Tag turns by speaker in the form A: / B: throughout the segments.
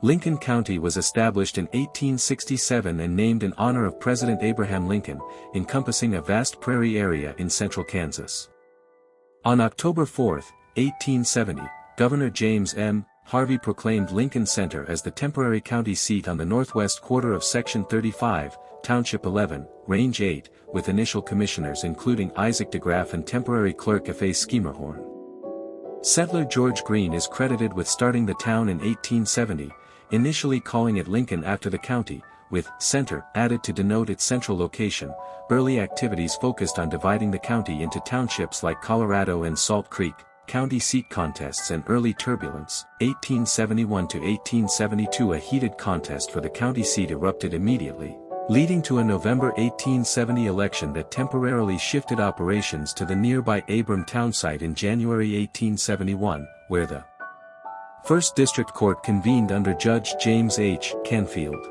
A: Lincoln County was established in 1867 and named in honor of President Abraham Lincoln, encompassing a vast prairie area in central Kansas. On October 4, 1870, Governor James M. Harvey proclaimed Lincoln Center as the temporary county seat on the northwest quarter of Section 35, Township 11, Range 8, with initial commissioners including Isaac DeGraff and temporary clerk F.A. Schemerhorn. Settler George Green is credited with starting the town in 1870, initially calling it Lincoln after the county, with "center" added to denote its central location. Early activities focused on dividing the county into townships like Colorado and Salt Creek, county seat contests and early turbulence. 1871 to 1872 a heated contest for the county seat erupted immediately, leading to a November 1870 election that temporarily shifted operations to the nearby Abram town site in January 1871, where the 1st District Court convened under Judge James H. Canfield.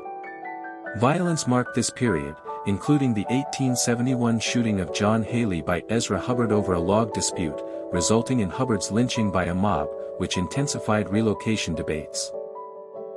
A: Violence marked this period, including the 1871 shooting of John Haley by Ezra Hubbard over a log dispute, resulting in Hubbard's lynching by a mob, which intensified relocation debates.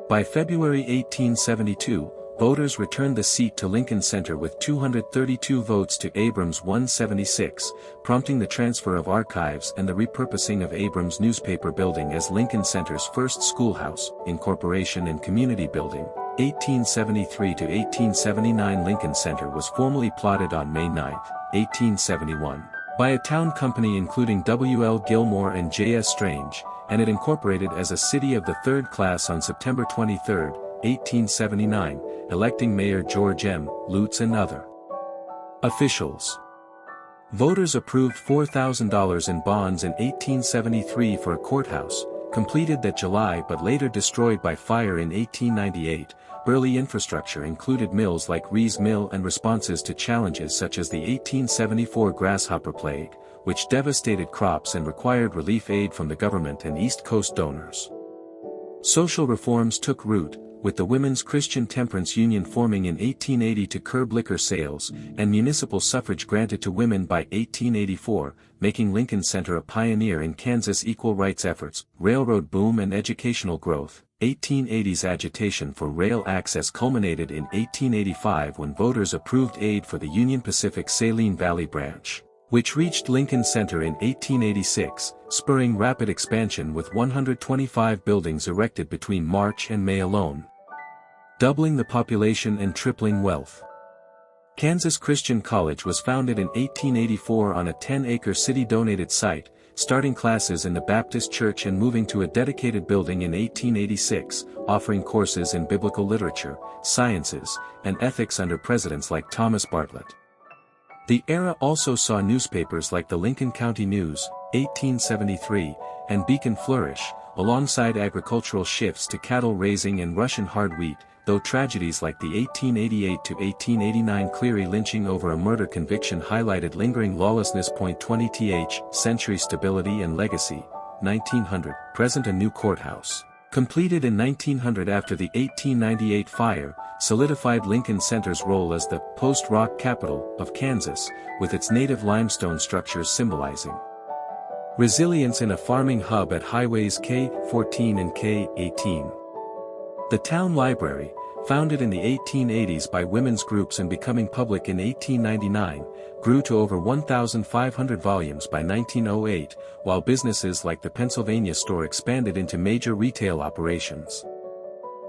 A: By February 1872, voters returned the seat to Lincoln Center with 232 votes to Abrams' 176, prompting the transfer of archives and the repurposing of Abrams' newspaper building as Lincoln Center's first schoolhouse, incorporation and community building. 1873 to 1879 Lincoln Center was formally plotted on May 9, 1871, by a town company including W. L. Gilmore and J. S. Strange, and it incorporated as a city of the third class on September 23, 1879, electing Mayor George M. Lutz and other officials. Voters approved $4,000 in bonds in 1873 for a courthouse, completed that July but later destroyed by fire in 1898. Early infrastructure included mills like Rees Mill and responses to challenges such as the 1874 grasshopper plague, which devastated crops and required relief aid from the government and East Coast donors. Social reforms took root, with the Women's Christian Temperance Union forming in 1880 to curb liquor sales, and municipal suffrage granted to women by 1884, making Lincoln Center a pioneer in Kansas equal rights efforts. Railroad boom and educational growth. 1880s agitation for rail access culminated in 1885 when voters approved aid for the Union Pacific Saline Valley Branch, which reached Lincoln Center in 1886, spurring rapid expansion with 125 buildings erected between March and May alone, doubling the population and tripling wealth. Kansas Christian College was founded in 1884 on a 10-acre city-donated site, starting classes in the Baptist Church and moving to a dedicated building in 1886, offering courses in biblical literature, sciences, and ethics under presidents like Thomas Bartlett. The era also saw newspapers like the Lincoln County News, 1873, and Beacon flourish, alongside agricultural shifts to cattle raising and Russian hard wheat, though tragedies like the 1888 to 1889 Cleary lynching over a murder conviction highlighted lingering lawlessness. 20th century stability and legacy. 1900, present a new courthouse, completed in 1900 after the 1898 fire, solidified Lincoln Center's role as the post-rock capital of Kansas, with its native limestone structures symbolizing resilience in a farming hub at highways K-14 and K-18. The town library, founded in the 1880s by women's groups and becoming public in 1899, grew to over 1,500 volumes by 1908, while businesses like the Pennsylvania store expanded into major retail operations.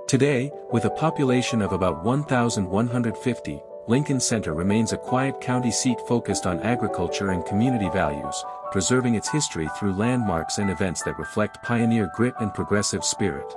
A: Today, with a population of about 1,150, Lincoln Center remains a quiet county seat focused on agriculture and community values, preserving its history through landmarks and events that reflect pioneer grit and progressive spirit.